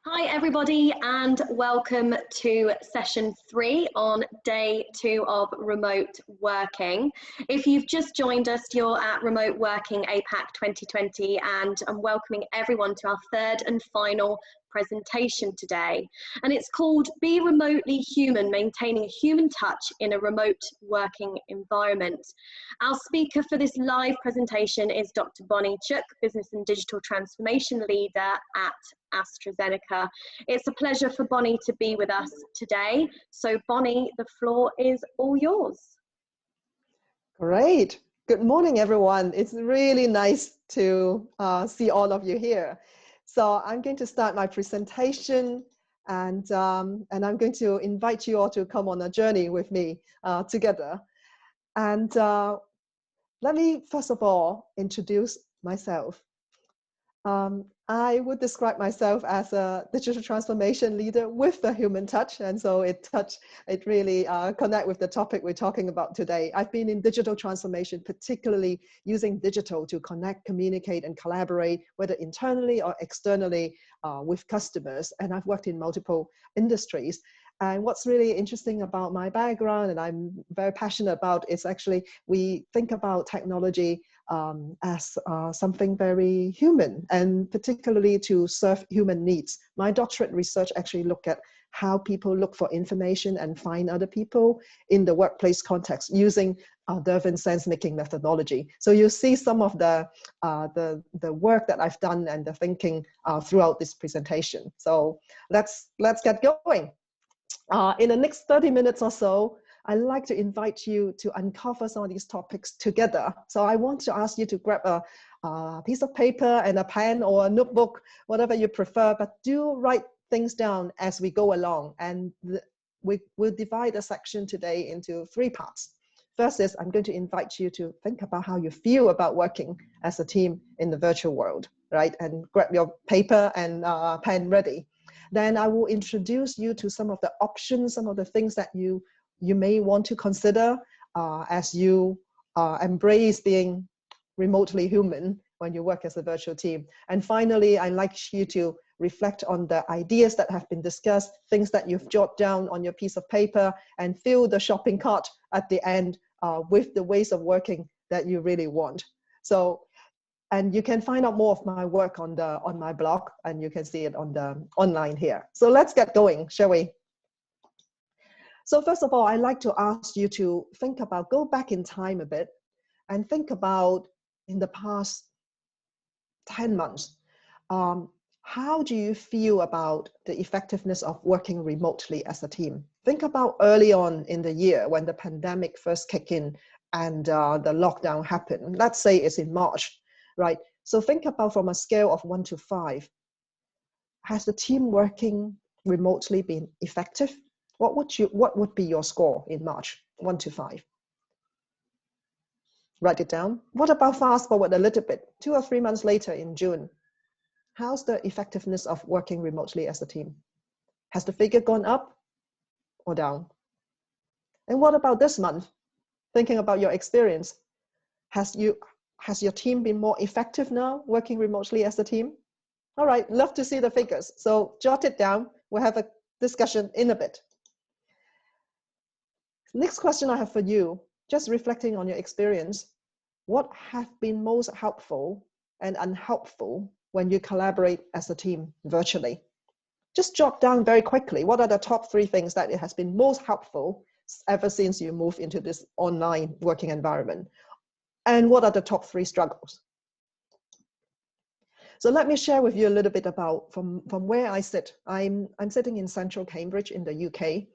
Hi everybody and welcome to session 3 on day 2 of remote working. If you've just joined us, you're at Remote Working APAC 2020 and I'm welcoming everyone to our third and final presentation today. And it's called Be Remotely Human, Maintaining a Human Touch in a Remote Working Environment. Our speaker for this live presentation is Dr. Bonnie Cheuk, Business and Digital Transformation Leader at AstraZeneca. It's a pleasure for Bonnie to be with us today. So Bonnie, the floor is all yours. Great. Good morning, everyone. It's really nice to see all of you here. So I'm going to start my presentation and I'm going to invite you all to come on a journey with me together. And let me first of all introduce myself. I would describe myself as a digital transformation leader with a human touch, and so it really connect with the topic we're talking about today. I've been in digital transformation, particularly using digital to connect, communicate, and collaborate, whether internally or externally with customers, and I've worked in multiple industries. And what's really interesting about my background, and I'm very passionate about, is actually we think about technology as something very human, and particularly to serve human needs. My doctorate research actually looked at how people look for information and find other people in the workplace context using Derwent sense-making methodology. So you see some of the work that I've done and the thinking throughout this presentation. So let's get going. In the next 30 minutes or so, I'd like to invite you to uncover some of these topics together. So I want to ask you to grab a piece of paper and a pen or a notebook, whatever you prefer, but do write things down as we go along. And we will divide the section today into 3 parts. First is I'm going to invite you to think about how you feel about working as a team in the virtual world, right? And grab your paper and pen ready. Then I will introduce you to some of the options, some of the things that you may want to consider as you embrace being remotely human when you work as a virtual team. And finally, I'd like you to reflect on the ideas that have been discussed, things that you've jotted down on your piece of paper, and fill the shopping cart at the end with the ways of working that you really want. So, and you can find out more of my work on my blog, and you can see it on the online here. So let's get going, shall we? So first of all, I'd like to ask you to think about, go back in time a bit and think about in the past 10 months, how do you feel about the effectiveness of working remotely as a team? Think about early on in the year when the pandemic first kicked in and the lockdown happened. Let's say it's in March, right? So think about from a scale of 1 to 5. Has the team working remotely been effective? What would be your score in March, 1 to 5? Write it down. What about fast forward a little bit, 2 or 3 months later in June? How's the effectiveness of working remotely as a team? Has the figure gone up or down? And what about this month? Thinking about your experience, has your team been more effective now working remotely as a team? All right, love to see the figures. So jot it down. We'll have a discussion in a bit. Next question I have for you, just reflecting on your experience, what have been most helpful and unhelpful when you collaborate as a team virtually? Just jot down very quickly, what are the top 3 things that it has been most helpful ever since you moved into this online working environment? And what are the top 3 struggles? So let me share with you a little bit about from where I sit. I'm sitting in central Cambridge in the UK.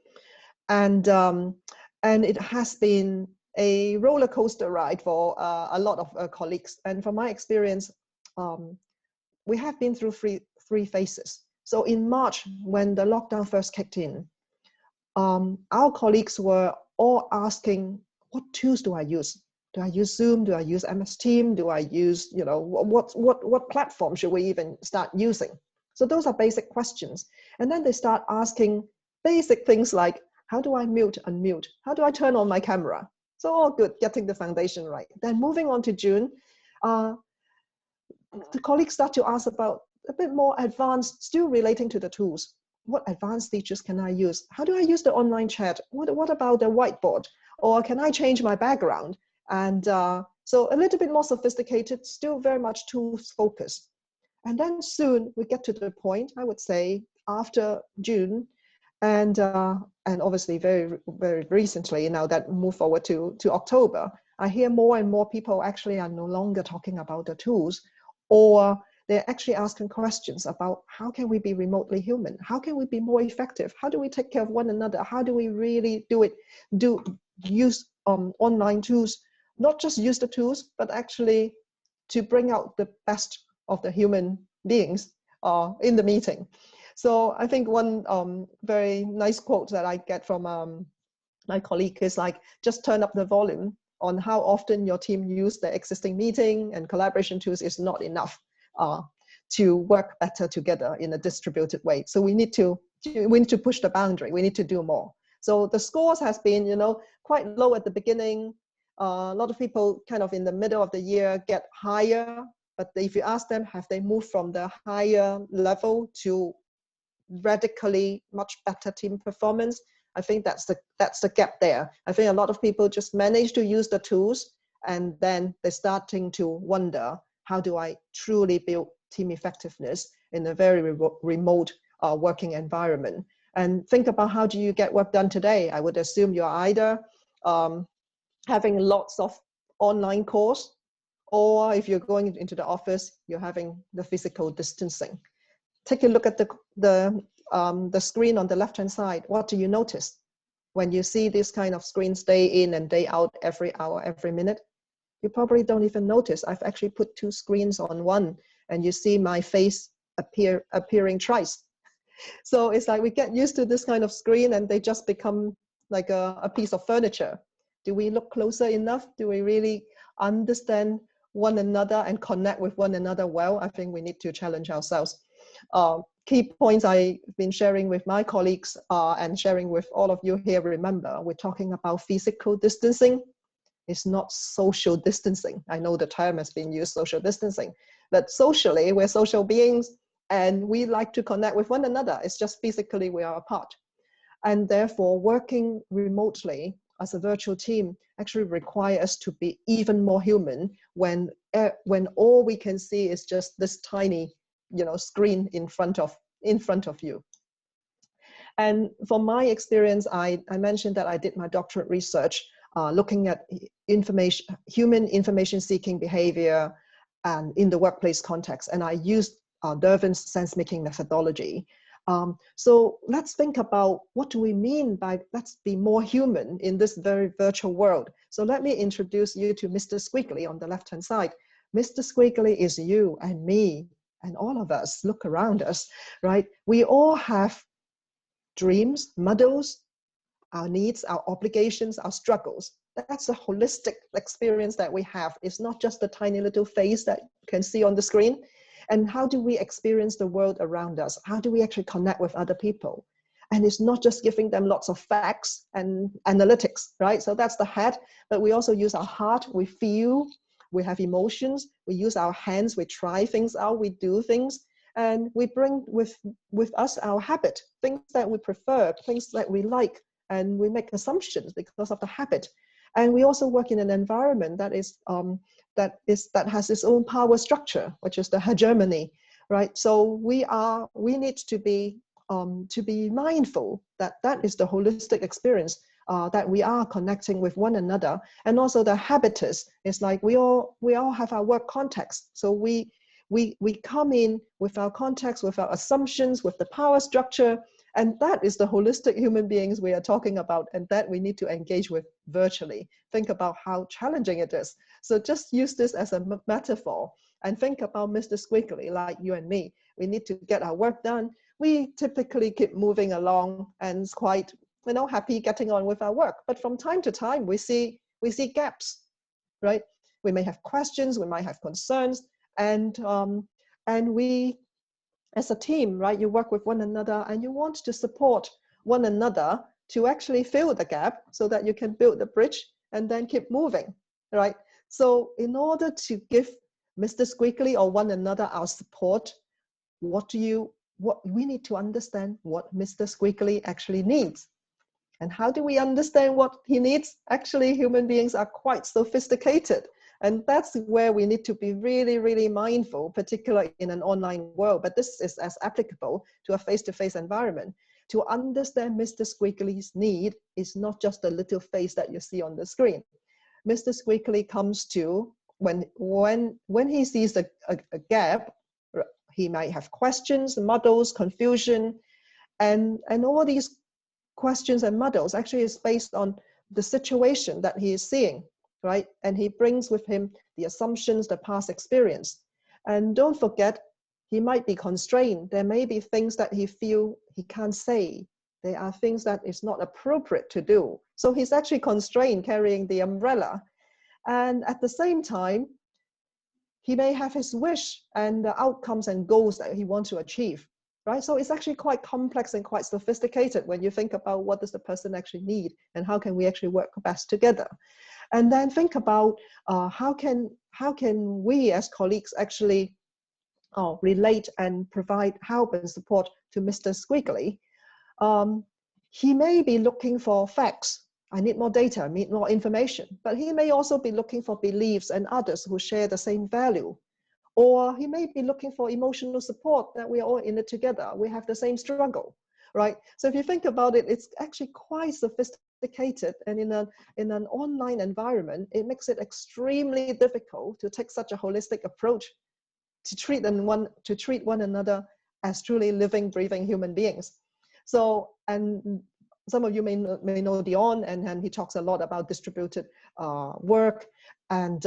And it has been a roller coaster ride for a lot of colleagues. And from my experience, we have been through three phases. So in March, when the lockdown first kicked in, our colleagues were all asking, what tools do I use? Do I use Zoom? Do I use MS Team? Do I use, what platform should we even start using? So those are basic questions. And then they start asking basic things like, how do I mute, unmute? How do I turn on my camera? So all good, getting the foundation right. Then moving on to June, the colleagues start to ask about a bit more advanced, still relating to the tools. What advanced features can I use? How do I use the online chat? What about the whiteboard? Or can I change my background? And so a little bit more sophisticated, still very much tools focused. And then soon we get to the point, I would say, after June, and obviously very recently, now that move forward to October, I hear more and more people actually are no longer talking about the tools, or they're actually asking questions about how can we be remotely human? How can we be more effective? How do we take care of one another? How do we really use online tools, not just use the tools, but actually to bring out the best of the human beings in the meeting. So I think one very nice quote that I get from my colleague is like, just turn up the volume on how often your team use the existing meeting and collaboration tools is not enough to work better together in a distributed way. So we need to push the boundary. We need to do more. So the scores has been, quite low at the beginning. A lot of people kind of in the middle of the year get higher, but if you ask them, have they moved from the higher level to radically much better team performance? I think that's the gap there. I think a lot of people just manage to use the tools, and then they're starting to wonder, how do I truly build team effectiveness in a very remote working environment? And think about, how do you get work done today? I would assume you're either having lots of online calls, or if you're going into the office, you're having the physical distancing. Take a look at the screen on the left-hand side. What do you notice when you see this kind of screens day in and day out, every hour, every minute? You probably don't even notice. I've actually put two screens on one, and you see my face appearing twice. So it's like we get used to this kind of screen, and they just become like a piece of furniture. Do we look closer enough? Do we really understand one another and connect with one another well? I think we need to challenge ourselves. Key points I've been sharing with my colleagues and sharing with all of you here. Remember, we're talking about physical distancing. It's not social distancing. I know the term has been used, social distancing, but socially, we're social beings, and we like to connect with one another. It's just physically we are apart. And therefore, working remotely as a virtual team actually requires us to be even more human when all we can see is just this tiny, screen in front of you. And from my experience, I mentioned that I did my doctorate research looking at human information-seeking behavior and in the workplace context, and I used Dervin's sense-making methodology. So let's think about, what do we mean by let's be more human in this very virtual world? So let me introduce you to Mr. Squiggly on the left-hand side. Mr. Squiggly is you and me and all of us. Look around us, right? We all have dreams, muddles, our needs, our obligations, our struggles. That's a holistic experience that we have. It's not just the tiny little face that you can see on the screen. And how do we experience the world around us? How do we actually connect with other people? And it's not just giving them lots of facts and analytics, right? So that's the head, but we also use our heart. We feel, we have emotions, we use our hands, we try things out, we do things, and we bring with us our habit, things that we prefer, things that we like, and we make assumptions because of the habit. And we also work in an environment that has its own power structure, which is the hegemony, right? So we need to be mindful that is the holistic experience, that we are connecting with one another. And also the habitus is like we all have our work context. So we come in with our context, with our assumptions, with the power structure, and that is the holistic human beings we are talking about, and that we need to engage with virtually. Think about how challenging it is. So just use this as a metaphor, and think about Mr. Squiggly, like you and me. We need to get our work done. We typically keep moving along and quite, happy getting on with our work. But from time to time, we see gaps, right? We may have questions, we might have concerns, and we, as a team, right, you work with one another and you want to support one another to actually fill the gap so that you can build the bridge and then keep moving, right? So in order to give Mr. Squiggly or one another our support, what we need to understand what Mr. Squiggly actually needs. And how do we understand what he needs? Actually, human beings are quite sophisticated. And that's where we need to be really, really mindful, particularly in an online world. But this is as applicable to a face-to-face environment. To understand Mr. Squiggly's need is not just the little face that you see on the screen. Mr. Squiggly comes to, when he sees a gap, he might have questions, muddles, confusion, and all these questions and muddles actually is based on the situation that he is seeing, right? And he brings with him the assumptions, the past experience. And don't forget, he might be constrained. There may be things that he feel he can't say. There are things that is not appropriate to do. So he's actually constrained carrying the umbrella. And at the same time, he may have his wish and the outcomes and goals that he wants to achieve, right? So it's actually quite complex and quite sophisticated when you think about what does the person actually need and how can we actually work best together. And then think about how can we as colleagues actually relate and provide help and support to Mr. Squiggly. He may be looking for facts. I need more data, I need more information. But he may also be looking for beliefs and others who share the same value. Or he may be looking for emotional support, that we are all in it together. We have the same struggle, right? So if you think about it, it's actually quite sophisticated. And in an online environment, it makes it extremely difficult to take such a holistic approach to treat one another as truly living, breathing human beings. So, and some of you may know Dion, and he talks a lot about distributed work. And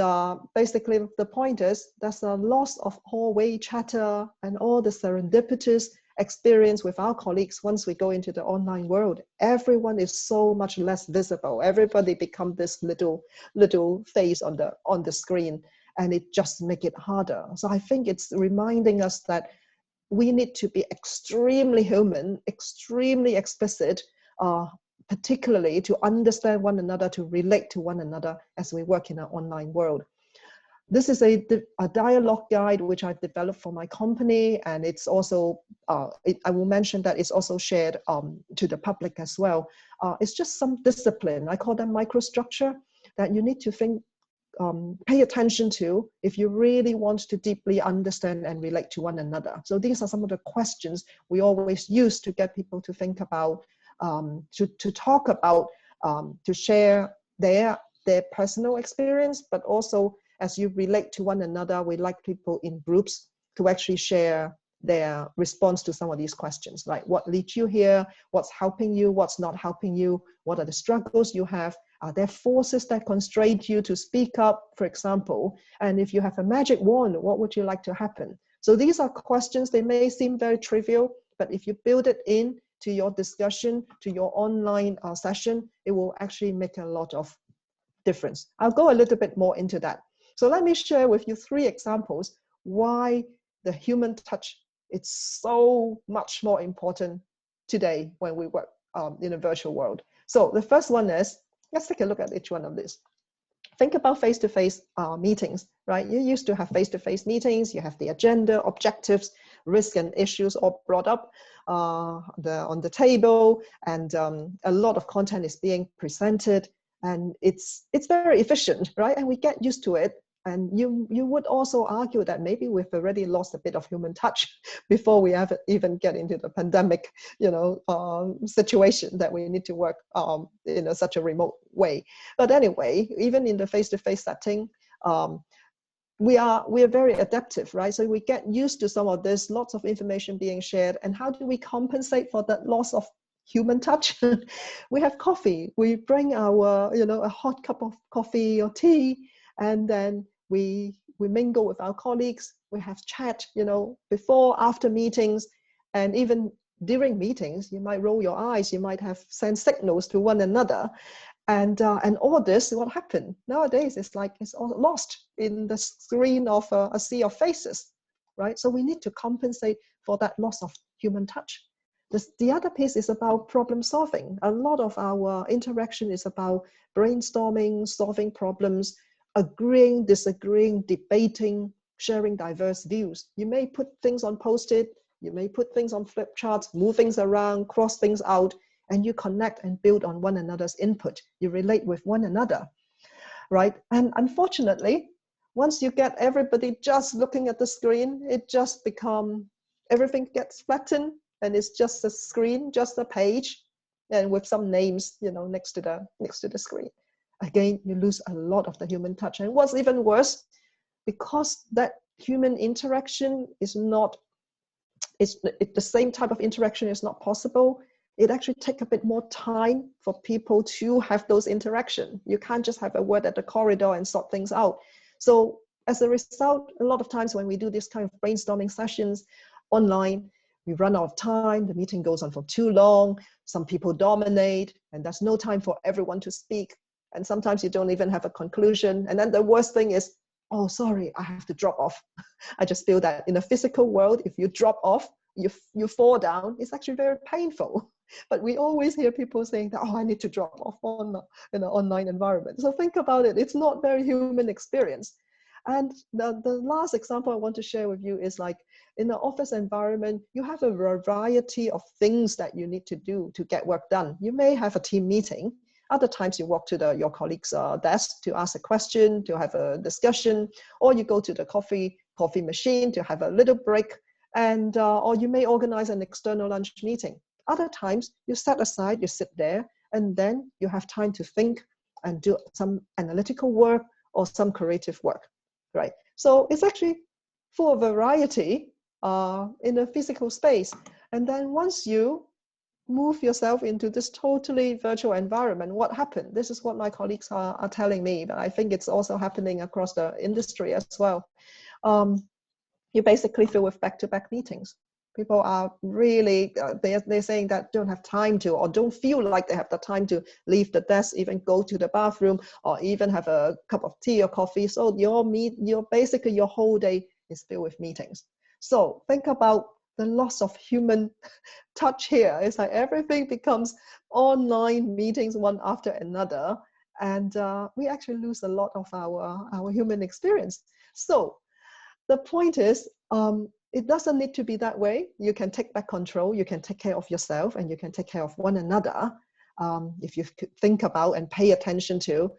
basically the point is there's a loss of hallway chatter and all the serendipitous experience with our colleagues once we go into the online world. Everyone is so much less visible. Everybody becomes this little face on the screen, and it just makes it harder. So I think it's reminding us that we need to be extremely human, extremely explicit, particularly to understand one another, to relate to one another as we work in an online world. This is a dialogue guide which I've developed for my company, and it's also, I will mention that it's also shared to the public as well. It's just some discipline, I call them microstructure, that you need to think, pay attention to if you really want to deeply understand and relate to one another. So these are some of the questions we always use to get people to think about, to talk about, to share their personal experience, but also as you relate to one another, we like people in groups to actually share their response to some of these questions, like what leads you here, what's helping you, what's not helping you, what are the struggles you have, are there forces that constrain you to speak up, for example, and if you have a magic wand, what would you like to happen? So these are questions, they may seem very trivial, but if you build it in to your discussion, to your online session, it will actually make a lot of difference. I'll go a little bit more into that. So let me share with you 3 examples why the human touch is so much more important today when we work in a virtual world. So the first one is, let's take a look at each one of these. Think about face-to-face meetings, right? You used to have face-to-face meetings, you have the agenda, objectives, risk and issues all brought up on the table, and a lot of content is being presented, and it's very efficient, right? And we get used to it. And you would also argue that maybe we've already lost a bit of human touch before we even get into the pandemic, situation that we need to work in such a remote way. But anyway, even in the face-to-face setting, we are very adaptive, right? So we get used to some of this, lots of information being shared. And how do we compensate for that loss of human touch? We have coffee. We bring our, a hot cup of coffee or tea, and then we mingle with our colleagues. We have chat, before, after meetings, and even during meetings, you might roll your eyes, you might have sent signals to one another. And all this, what happened? Nowadays, it's like it's all lost in the screen of a sea of faces, right? So we need to compensate for that loss of human touch. The other piece is about problem solving. A lot of our interaction is about brainstorming, solving problems, agreeing, disagreeing, debating, sharing diverse views. You may put things on Post-it, You may put things on flip charts, move things around, cross things out, and you connect and build on one another's input. You relate with one another, right? And unfortunately, once you get everybody just looking at the screen, it just everything gets flattened, and it's just a screen, just a page, and with some names, next to the screen. Again, you lose a lot of the human touch. And what's even worse, because that human interaction is not, the same type of interaction is not possible, it actually takes a bit more time for people to have those interactions. You can't just have a word at the corridor and sort things out. So as a result, a lot of times when we do this kind of brainstorming sessions online, we run out of time, the meeting goes on for too long, some people dominate, and there's no time for everyone to speak. And sometimes you don't even have a conclusion. And then the worst thing is, oh, sorry, I have to drop off. I just feel that in a physical world, if you drop off, you fall down, it's actually very painful. But we always hear people saying that, oh, I need to drop off in an online environment. So think about it. It's not very human experience. And the last example I want to share with you is like in the office environment, you have a variety of things that you need to do to get work done. You may have a team meeting. Other times you walk to your colleague's desk to ask a question, to have a discussion, or you go to the coffee machine to have a little break, and or you may organize an external lunch meeting. Other times you set aside, you sit there, and then you have time to think and do some analytical work or some creative work, right? So it's actually full of variety in a physical space. And then once you move yourself into this totally virtual environment, what happened? This is what my colleagues are telling me, but I think it's also happening across the industry as well. You basically fill with back-to-back meetings. People are really, they're saying that don't have time to, or don't feel like they have the time to leave the desk, even go to the bathroom, or even have a cup of tea or coffee. So basically your whole day is filled with meetings. So think about the loss of human touch here. It's like everything becomes online meetings one after another, and we actually lose a lot of our human experience. So the point is, it doesn't need to be that way. You can take back control, you can take care of yourself, and you can take care of one another. If you think about and pay attention to,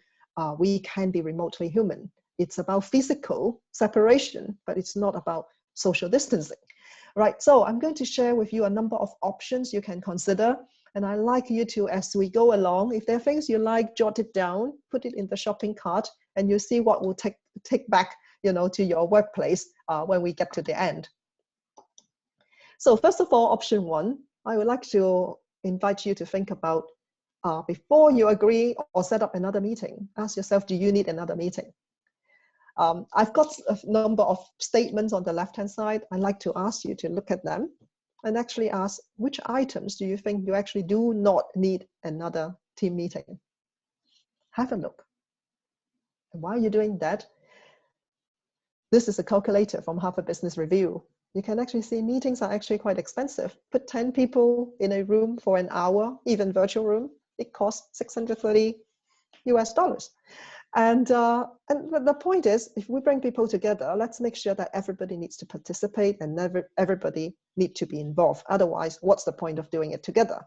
we can be remotely human. It's about physical separation, but it's not about social distancing. Right, so I'm going to share with you a number of options you can consider, and I'd like you to, as we go along, if there are things you like, jot it down, put it in the shopping cart, and you see what will take back, to your workplace when we get to the end. So first of all, option one, I would like to invite you to think about before you agree or set up another meeting, ask yourself, do you need another meeting? I've got a number of statements on the left-hand side. I'd like to ask you to look at them and actually ask, which items do you think you actually do not need another team meeting? Have a look. And while you're doing that, this is a calculator from Harvard Business Review. You can actually see meetings are actually quite expensive. Put 10 people in a room for an hour, even virtual room, it costs $630 US. And the point is, if we bring people together, let's make sure that everybody needs to participate and everybody needs to be involved. Otherwise, what's the point of doing it together?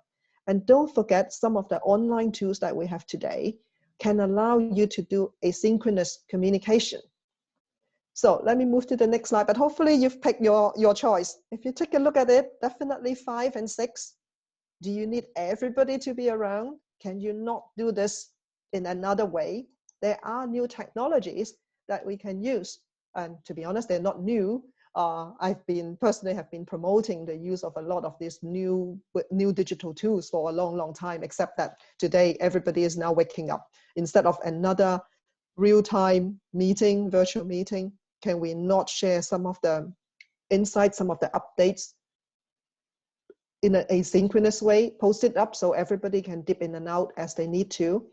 And don't forget, some of the online tools that we have today can allow you to do asynchronous communication. So let me move to the next slide, but hopefully you've picked your choice. If you take a look at it, definitely 5 and 6. Do you need everybody to be around? Can you not do this in another way? There are new technologies that we can use. And to be honest, they're not new. I've personally have been promoting the use of a lot of these new digital tools for a long time, except that today everybody is now waking up. Instead of another real-time meeting, virtual meeting, can we not share some of the insights, some of the updates in an asynchronous way, post it up so everybody can dip in and out as they need to?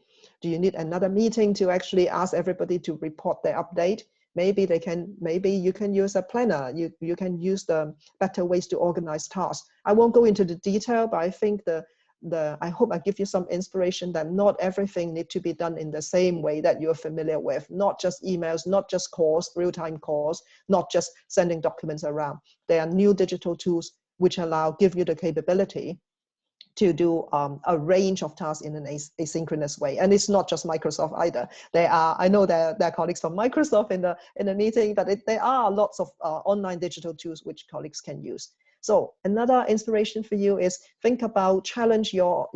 Do you need another meeting to actually ask everybody to report their update? Maybe you can use a planner. You can use the better ways to organize tasks. I won't go into the detail, but I think I hope I give you some inspiration that not everything needs to be done in the same way that you're familiar with. Not just emails, not just calls, real-time calls, not just sending documents around. There are new digital tools which give you the capability to do a range of tasks in an asynchronous way. And it's not just Microsoft either. I know there are colleagues from Microsoft in the meeting, but there are lots of online digital tools which colleagues can use. So another inspiration for you is think about, challenge your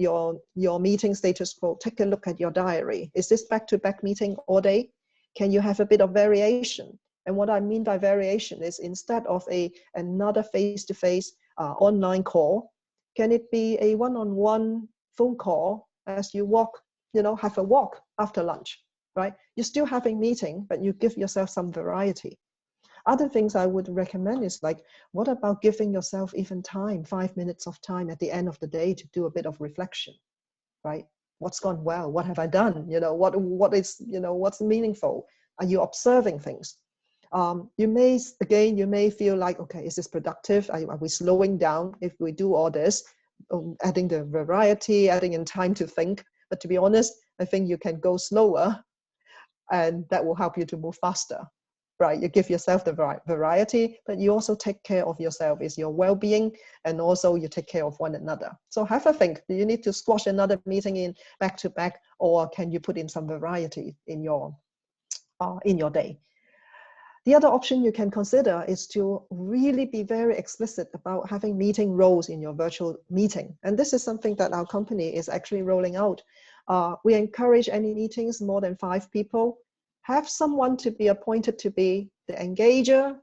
meeting status quo. Take a look at your diary. Is this back-to-back meeting all day? Can you have a bit of variation? And what I mean by variation is, instead of another face-to-face online call, can it be a one-on-one phone call as you walk, have a walk after lunch, right? You're still having meeting, but you give yourself some variety. Other things I would recommend is, like, what about giving yourself even time, 5 minutes of time at the end of the day to do a bit of reflection, right? What's gone well? What have I done? What's meaningful? Are you observing things? You may feel like, okay, is this productive? Are we slowing down if we do all this? Adding the variety, adding in time to think. But to be honest, I think you can go slower, and that will help you to move faster, right? You give yourself the variety, but you also take care of yourself. It's your well-being, and also you take care of one another. So have a think. Do you need to squash another meeting in back to back, or can you put in some variety in your day? The other option you can consider is to really be very explicit about having meeting roles in your virtual meeting. And this is something that our company is actually rolling out. We encourage any meetings more than 5 people. Have someone to be appointed to be the engager,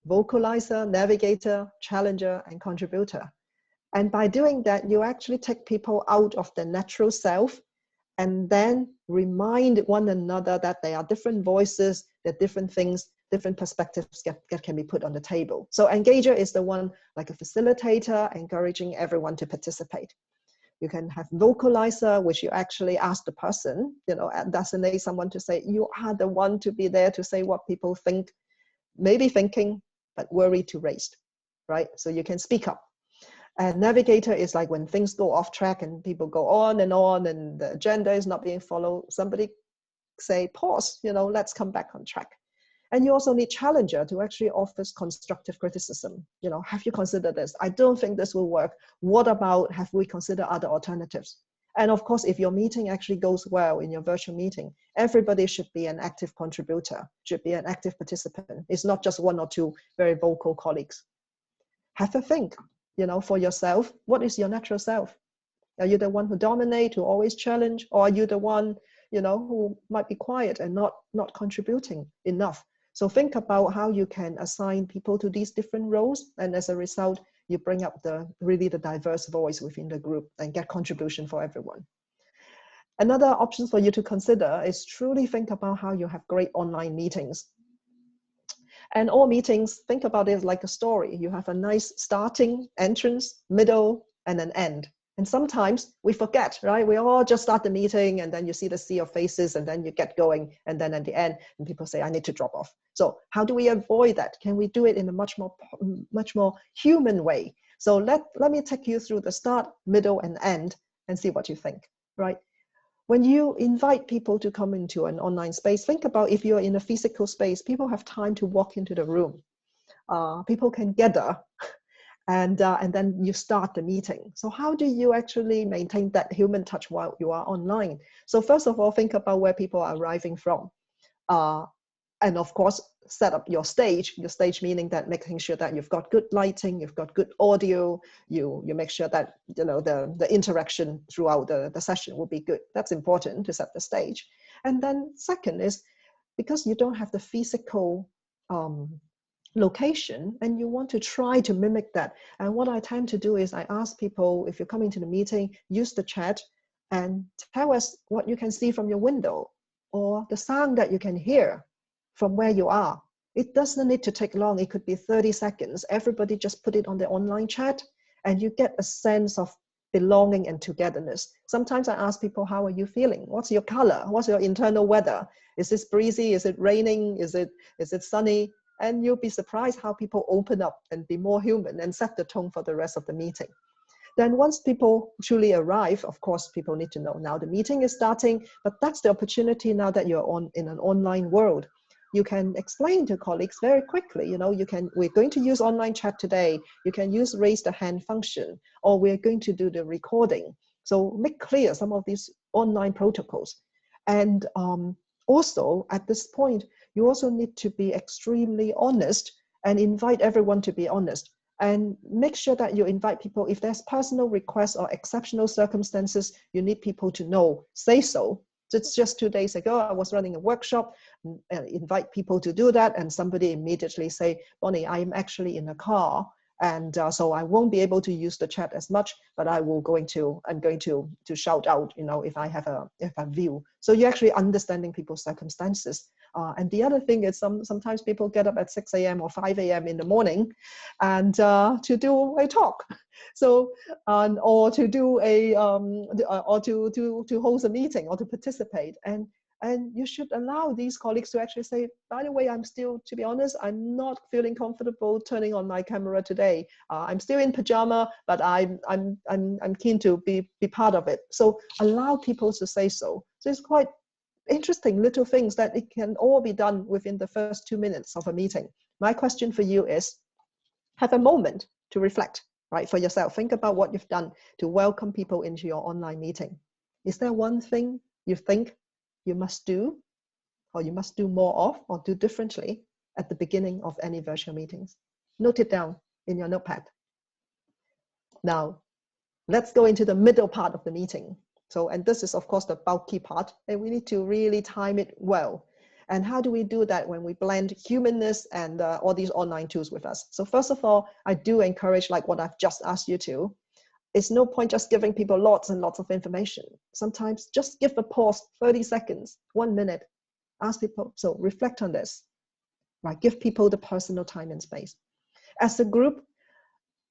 vocalizer, navigator, challenger, and contributor. And by doing that, you actually take people out of their natural self, and then remind one another that there are different voices, there are different things, different perspectives that can be put on the table. So engager is the one, like a facilitator, encouraging everyone to participate. You can have vocalizer, which you actually ask the person, and designate someone to say, you are the one to be there to say what people think, maybe thinking, but worry to raise, right? So you can speak up. And navigator is like when things go off track and people go on and the agenda is not being followed, somebody say, pause, let's come back on track. And you also need challenger to actually offer constructive criticism. Have you considered this? I don't think this will work. What about, have we considered other alternatives? And of course, if your meeting actually goes well in your virtual meeting, everybody should be an active contributor, should be an active participant. It's not just 1 or 2 very vocal colleagues. Have a think, for yourself. What is your natural self? Are you the one who dominate, who always challenge? Or are you the one, who might be quiet and not contributing enough? So think about how you can assign people to these different roles. And as a result, you bring up the diverse voice within the group and get contribution for everyone. Another option for you to consider is truly think about how you have great online meetings. And all meetings, think about it like a story. You have a nice starting, entrance, middle, and an end. And sometimes we forget, right? We all just start the meeting, and then you see the sea of faces, and then you get going, and then at the end, and people say, I need to drop off. So how do we avoid that? Can we do it in a much more human way? So let me take you through the start, middle, and end, and see what you think, right? When you invite people to come into an online space, think about, if you're in a physical space, people have time to walk into the room. People can gather, and then you start the meeting. So how do you actually maintain that human touch while you are online? So first of all, think about where people are arriving from. And of course, set up your stage meaning that making sure that you've got good lighting, you've got good audio, you make sure that the interaction throughout the session will be good. That's important to set the stage. And then second is, because you don't have the physical location and you want to try to mimic that. And what I tend to do is I ask people, if you're coming to the meeting, use the chat and tell us what you can see from your window or the sound that you can hear from where you are. It doesn't need to take long. It could be 30 seconds. Everybody just put it on the online chat and you get a sense of belonging and togetherness. Sometimes I ask people, how are you feeling? What's your color? What's your internal weather? Is this breezy? Is it raining? Is it sunny? And you'll be surprised how people open up and be more human and set the tone for the rest of the meeting. Then once people truly arrive, of course, people need to know now the meeting is starting, but that's the opportunity now that you're in an online world. you can explain to colleagues very quickly, we're going to use online chat today. You can use raise the hand function, or we're going to do the recording. So make clear some of these online protocols. And also at this point, you also need to be extremely honest and invite everyone to be honest. And make sure that you invite people. If there's personal requests or exceptional circumstances, you need people to know, say so. It's just 2 days ago, I was running a workshop, and invite people to do that, and somebody immediately say, Bonnie, I'm actually in a car, and so I won't be able to use the chat as much, but I'm going to shout out, if I have a view. So you're actually understanding people's circumstances. And the other thing is sometimes people get up at 6 a.m. or 5 a.m. in the morning, and to do a talk. So, or to do or to host a meeting or to participate. And you should allow these colleagues to actually say, by the way, to be honest, I'm not feeling comfortable turning on my camera today. I'm still in pajama, but I'm keen to be part of it. So allow people to say so. So it's quite interesting little things that it can all be done within the first 2 minutes of a meeting. My question for you is, have a moment to reflect, right, for yourself. Think about what you've done to welcome people into your online meeting. Is there one thing you think you must do, or you must do more of, or do differently at the beginning of any virtual meetings? Note it down in your notepad. Now, let's go into the middle part of the meeting. So, and this is of course the bulky part, and we need to really time it well. And how do we do that when we blend humanness and all these online tools with us? So first of all, I do encourage, like what I've just asked you to, it's no point just giving people lots and lots of information. Sometimes just give a pause, 30 seconds, 1 minute, ask people, so reflect on this, right? Give people the personal time and space. As a group,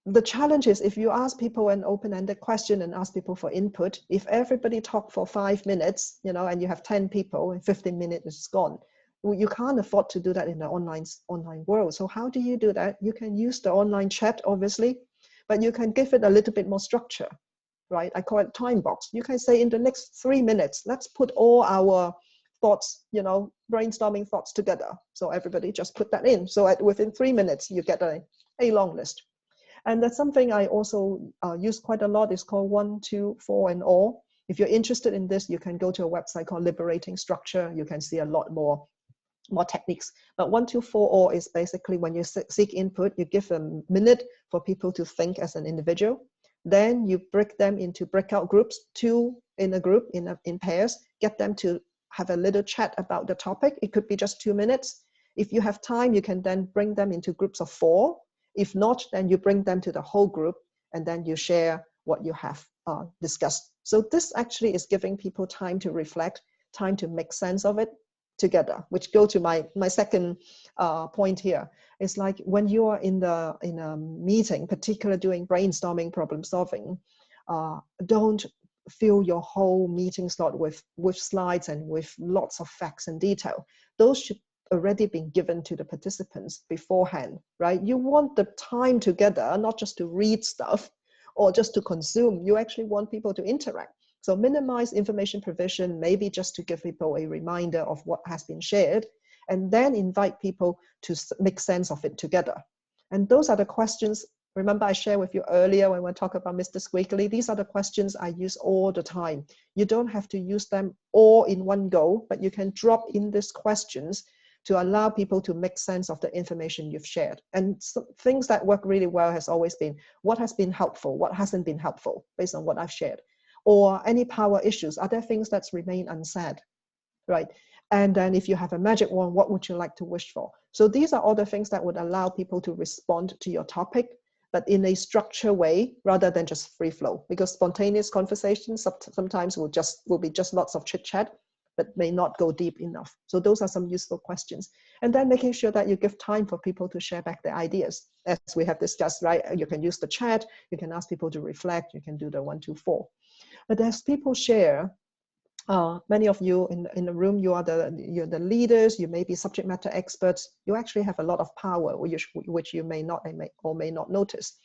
the challenge is if you ask people an open-ended question and ask people for input, if everybody talk for 5 minutes, and you have 10 people and 15 minutes is gone, you can't afford to do that in the online world. So how do you do that? You can use the online chat, obviously, but you can give it a little bit more structure, right? I call it time box. You can say in the next 3 minutes, let's put all our thoughts, brainstorming thoughts together. So everybody just put that in. So within 3 minutes, you get a long list. And that's something I also use quite a lot. It's called 1, 2, 4, and all. If you're interested in this, you can go to a website called Liberating Structure. You can see a lot more techniques. But 1, 2, 4, all is basically when you seek input, you give a minute for people to think as an individual. Then you break them into breakout groups, 2 in a group, in pairs, get them to have a little chat about the topic. It could be just 2 minutes. If you have time, you can then bring them into groups of 4. If not, then you bring them to the whole group, and then you share what you have discussed. So this actually is giving people time to reflect, time to make sense of it together, which go to my second point here. It's like when you are in a meeting, particularly doing brainstorming, problem solving, don't fill your whole meeting slot with slides and with lots of facts and detail. Those should already been given to the participants beforehand, right? You want the time together, not just to read stuff or just to consume. You actually want people to interact. So minimize information provision, maybe just to give people a reminder of what has been shared, and then invite people to make sense of it together. And those are the questions. Remember I shared with you earlier when we talk about Mr. Squiggly, these are the questions I use all the time. You don't have to use them all in one go, but you can drop in these questions to allow people to make sense of the information you've shared. And things that work really well has always been, what has been helpful, what hasn't been helpful, based on what I've shared. Or any power issues, are there things that's remain unsaid, right? And then if you have a magic wand, what would you like to wish for? So these are all the things that would allow people to respond to your topic, but in a structured way rather than just free flow, because spontaneous conversations sometimes will be just lots of chit chat, but may not go deep enough. So those are some useful questions. And then making sure that you give time for people to share back their ideas. As we have discussed, right? You can use the chat, you can ask people to reflect, you can do the 1, 2, 4. But as people share, many of you in the room, you're the leaders, you may be subject matter experts, you actually have a lot of power, which you may not notice.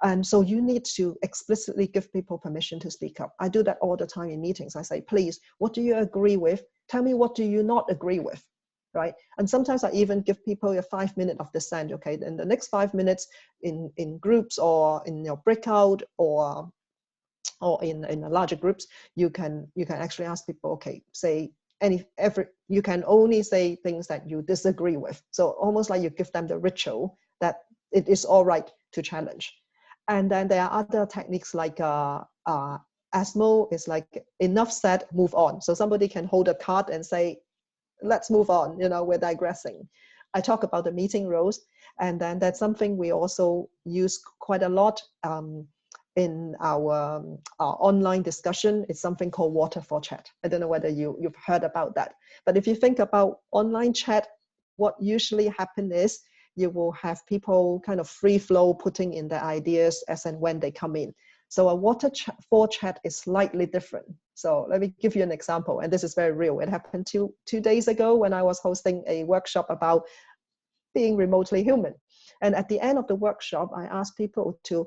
And so you need to explicitly give people permission to speak up. I do that all the time in meetings. I say, please, what do you agree with? Tell me, what do you not agree with? right? And sometimes I even give people a 5 minute of dissent, okay? In the next 5 minutes in groups or in your breakout or in a larger groups, you can actually ask people, okay, say you can only say things that you disagree with. So almost like you give them the ritual that it is all right to challenge. And then there are other techniques like ASMO is like enough said, move on. So somebody can hold a card and say, let's move on, we're digressing. I talk about the meeting rules, and then that's something we also use quite a lot in our online discussion. It's something called waterfall chat. I don't know whether you've heard about that. But if you think about online chat, what usually happens is you will have people kind of free flow putting in their ideas as and when they come in. So a waterfall chat is slightly different. So let me give you an example, and this is very real. It happened two days ago when I was hosting a workshop about being remotely human. And at the end of the workshop, I asked people to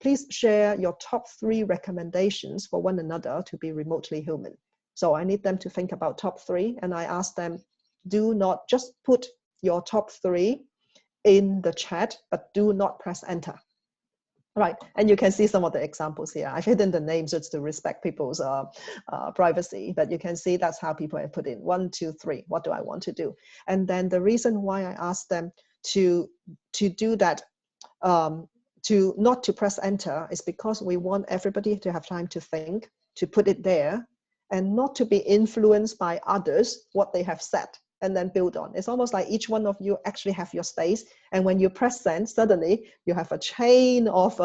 please share your top 3 recommendations for one another to be remotely human. So I need them to think about top 3, and I asked them, do not just put your top 3 in the chat, but do not press enter. Right, and you can see some of the examples here. I've hidden the names just to respect people's privacy, but you can see that's how people have put in 1, 2, 3. What do I want to do? And then the reason why I asked them to do that, to not to press enter, is because we want everybody to have time to think, to put it there, and not to be influenced by others, what they have said, and then build on. It's almost like each one of you actually have your space, and when you press send, suddenly you have a chain of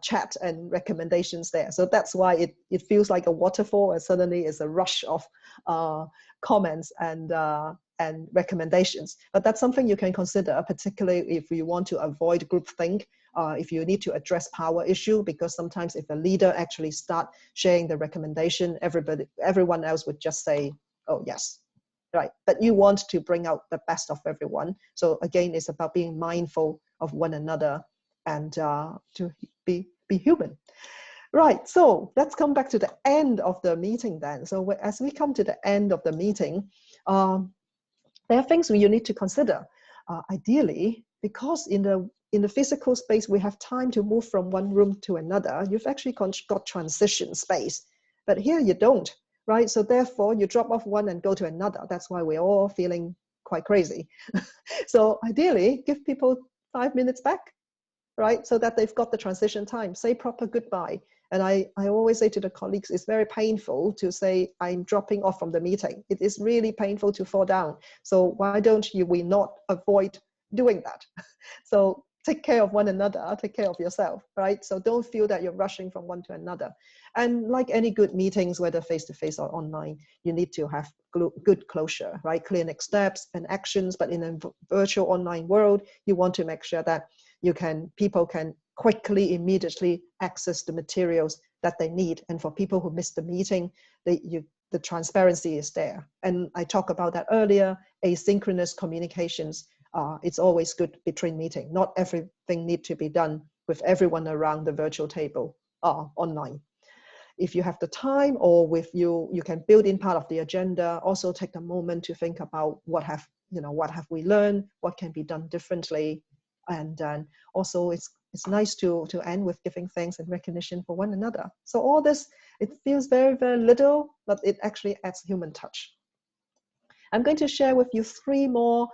chat and recommendations there. So that's why it feels like a waterfall, and suddenly it's a rush of comments and recommendations. But that's something you can consider, particularly if you want to avoid groupthink, if you need to address power issue, because sometimes if a leader actually start sharing the recommendation, everyone else would just say, oh yes. Right, but you want to bring out the best of everyone. So again, it's about being mindful of one another and to be human. Right, so let's come back to the end of the meeting then. So as we come to the end of the meeting, there are things you need to consider. Ideally, because in the physical space, we have time to move from one room to another, you've actually got transition space. But here you don't. Right, so therefore you drop off one and go to another. That's why we're all feeling quite crazy. So ideally, give people 5 minutes back, right, so that they've got the transition time. Say proper goodbye. And I always say to the colleagues, it's very painful to say I'm dropping off from the meeting. It is really painful to fall down. So why don't we not avoid doing that? So take care of one another, take care of yourself, right? So don't feel that you're rushing from one to another. And like any good meetings, whether face-to-face or online, you need to have good closure, right? Clear next steps and actions. But in a virtual online world, you want to make sure that people can quickly, immediately access the materials that they need. And for people who missed the meeting, the transparency is there. And I talked about that earlier, asynchronous communications. It's always good between meetings. Not everything needs to be done with everyone around the virtual table online. If you have the time, or with you can build in part of the agenda. Also take a moment to think about what have we learned, what can be done differently. And then also it's nice to end with giving thanks and recognition for one another. So all this, it feels very, very little, but it actually adds human touch. I'm going to share with you 3 more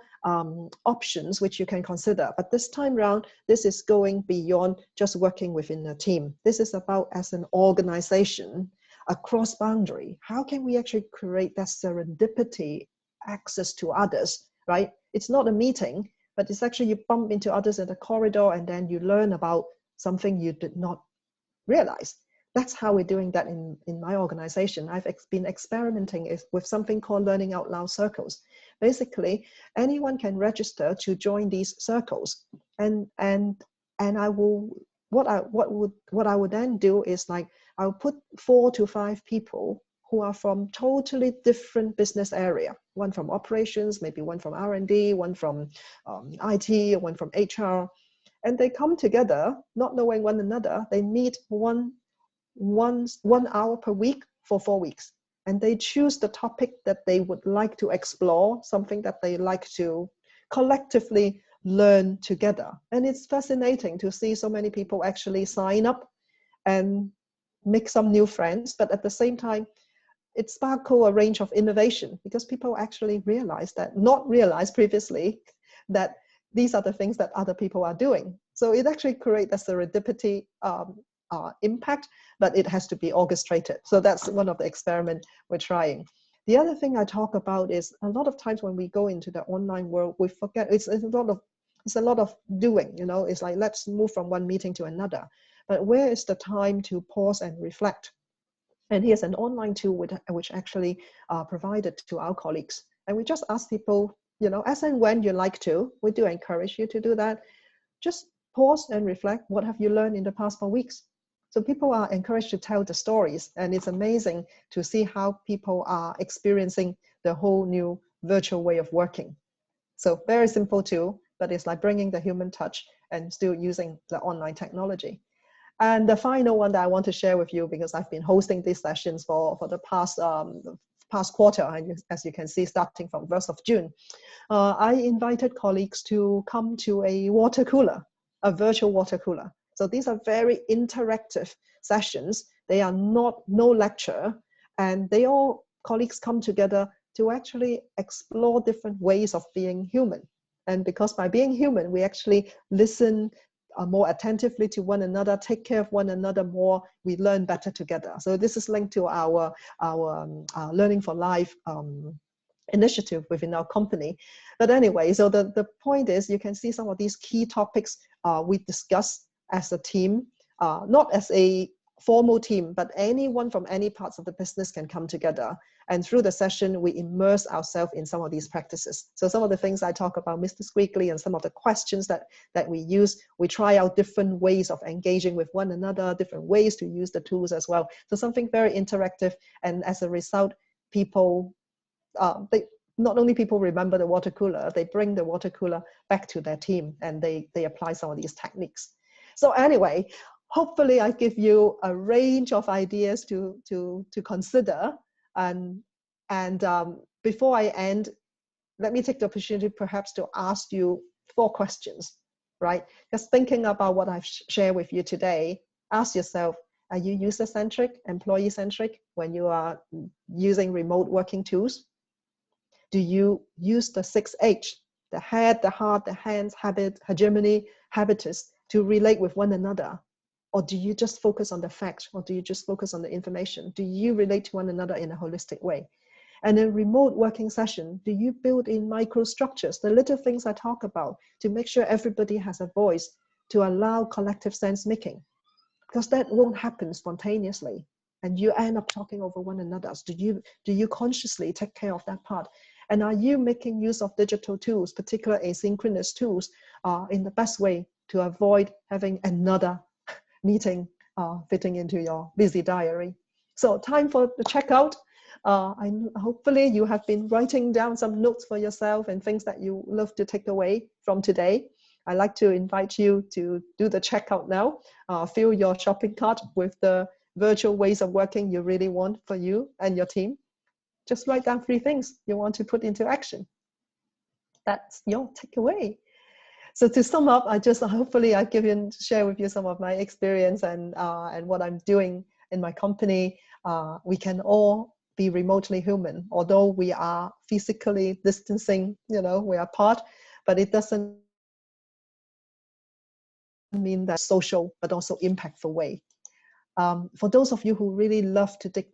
options which you can consider. But this time around, this is going beyond just working within a team. This is about, as an organization, across boundary. How can we actually create that serendipity, access to others, right? It's not a meeting, but it's actually you bump into others in the corridor and then you learn about something you did not realize. That's how we're doing that in my organization. I've been experimenting with something called learning out loud circles. Basically, anyone can register to join these circles, and I will what I would then do is, like, I'll put 4 to 5 people who are from totally different business area. One from operations, maybe one from R&D, one from IT, one from HR, and they come together, not knowing one another. They meet 1 hour per week for 4 weeks. and they choose the topic that they would like to explore, something that they like to collectively learn together. And it's fascinating to see so many people actually sign up and make some new friends, but at the same time, it sparkles a range of innovation because people actually not realize previously that these are the things that other people are doing. So it actually creates a serendipity impact, but it has to be orchestrated. So that's one of the experiments we're trying. The other thing I talk about is a lot of times when we go into the online world, we forget it's a lot of doing, it's like, let's move from one meeting to another. But where is the time to pause and reflect? And here's an online tool which actually provided to our colleagues. And we just ask people, as and when you like to, we do encourage you to do that. Just pause and reflect. What have you learned in the past 4 weeks? So people are encouraged to tell the stories. And it's amazing to see how people are experiencing the whole new virtual way of working. So very simple tool, but it's like bringing the human touch and still using the online technology. And the final one that I want to share with you, because I've been hosting these sessions for the past quarter, and as you can see, starting from 1st of June, I invited colleagues to come to a water cooler, a virtual water cooler. So these are very interactive sessions. They are no lecture, and colleagues come together to actually explore different ways of being human. And because by being human, we actually listen more attentively to one another, take care of one another more, we learn better together. So this is linked to our Learning for Life initiative within our company. But anyway, so the point is, you can see some of these key topics we discuss as a team, not as a formal team, but anyone from any parts of the business can come together. And through the session, we immerse ourselves in some of these practices. So some of the things I talk about, Mr. Squiggly, and some of the questions that we use, we try out different ways of engaging with one another, different ways to use the tools as well. So something very interactive. And as a result, people, not only people remember the water cooler, they bring the water cooler back to their team and they apply some of these techniques. So anyway, hopefully I give you a range of ideas to consider. And before I end, let me take the opportunity perhaps to ask you 4 questions, right? Just thinking about what I've shared with you today, ask yourself, are you user-centric, employee-centric when you are using remote working tools? Do you use the 6H, the head, the heart, the hands, habit, hegemony, habitus, to relate with one another? Or do you just focus on the facts? Or do you just focus on the information? Do you relate to one another in a holistic way? And in remote working session, do you build in microstructures, the little things I talk about, to make sure everybody has a voice, to allow collective sense making? Because that won't happen spontaneously. And you end up talking over one another. Do you consciously take care of that part? And are you making use of digital tools, particularly asynchronous tools, in the best way to avoid having another meeting fitting into your busy diary? So time for the checkout. Hopefully you have been writing down some notes for yourself and things that you love to take away from today. I'd like to invite you to do the checkout now. Fill your shopping cart with the virtual ways of working you really want for you and your team. Just write down 3 things you want to put into action. That's your takeaway. So to sum up, hopefully I share with you some of my experience and what I'm doing in my company. We can all be remotely human, although we are physically distancing, we are apart, but it doesn't mean that social, but also impactful way. For those of you who really love to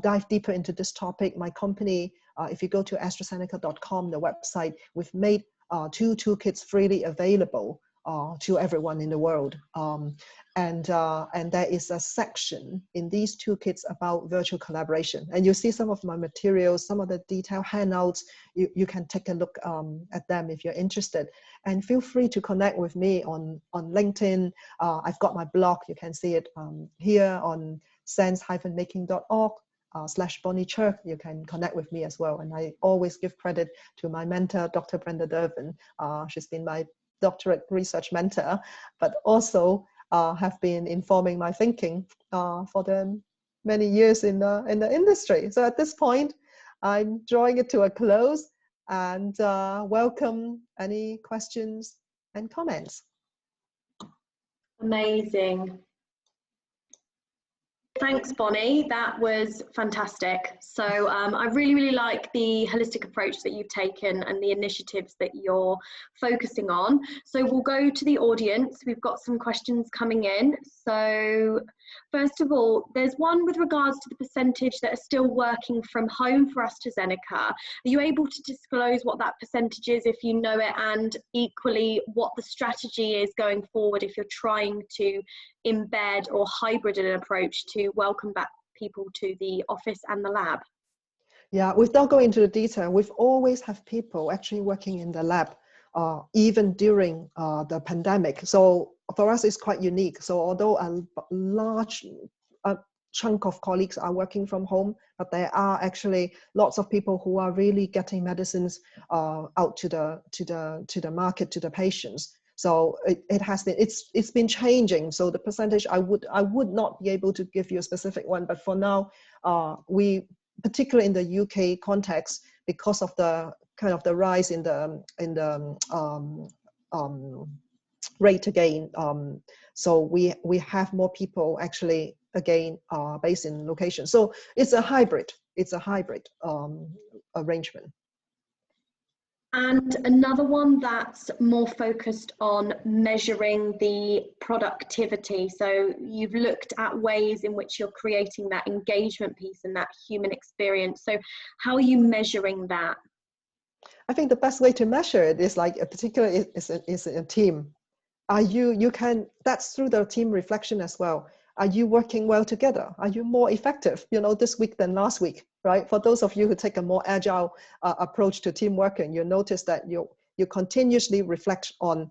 dive deeper into this topic, my company, if you go to AstraZeneca.com, the website, we've made 2 toolkits freely available to everyone in the world. And there is a section in these toolkits about virtual collaboration. And you see some of my materials, some of the detailed handouts. You can take a look at them if you're interested. And feel free to connect with me on LinkedIn. I've got my blog. You can see it here on sense-making.org. / Bonnie Cheuk. You can connect with me as well. And I always give credit to my mentor, Dr. Brenda Dervin. She's been my doctorate research mentor, but also have been informing my thinking for the many years in the industry. So at this point, I'm drawing it to a close and welcome any questions and comments. Amazing. Thanks, Bonnie. That was fantastic. So I really, really like the holistic approach that you've taken and the initiatives that you're focusing on. So we'll go to the audience. We've got some questions coming in. So first of all, there's one with regards to the percentage that are still working from home for AstraZeneca. Are you able to disclose what that percentage is if you know it, and equally what the strategy is going forward if you're trying to embed or hybrid an approach to welcome back people to the office and the lab? Yeah, without going into the detail, we've always have people actually working in the lab, even during the pandemic. So for us, it's quite unique. So although a large chunk of colleagues are working from home, but there are actually lots of people who are really getting medicines out to the market, to the patients. So it's been changing. So the percentage, I would not be able to give you a specific one, but for now, we, particularly in the UK context, because of the kind of the rise in the rate again, so we have more people actually again based in location. So it's a hybrid arrangement. And another one that's more focused on measuring the productivity. So you've looked at ways in which you're creating that engagement piece and that human experience. So how are you measuring that? I think the best way to measure it is like a particular is a team. Are you can, that's through the team reflection as well. Are you working well together? Are you more effective, this week than last week, right? For those of you who take a more agile approach to team working, you notice that you continuously reflect on,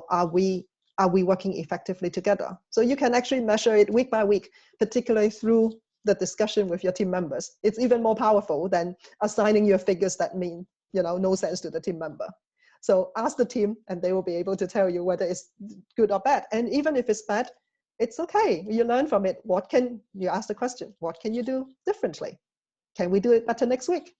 are we working effectively together? So you can actually measure it week by week, particularly through the discussion with your team members. It's even more powerful than assigning your figures that mean, no sense to the team member. So ask the team and they will be able to tell you whether it's good or bad. And even if it's bad, it's okay. You learn from it. You ask the question, what can you do differently? Can we do it better next week?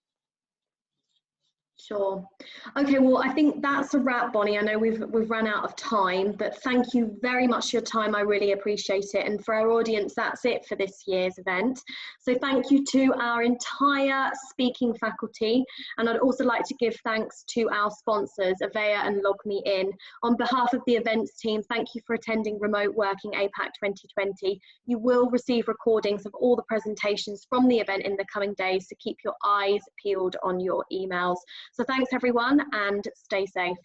Sure. Okay, well, I think that's a wrap, Bonnie. I know we've run out of time, but thank you very much for your time. I really appreciate it. And for our audience, that's it for this year's event. So thank you to our entire speaking faculty. And I'd also like to give thanks to our sponsors, Avaya and LogMeIn. On behalf of the events team, thank you for attending Remote Working APAC 2020. You will receive recordings of all the presentations from the event in the coming days, so keep your eyes peeled on your emails. So thanks everyone and stay safe.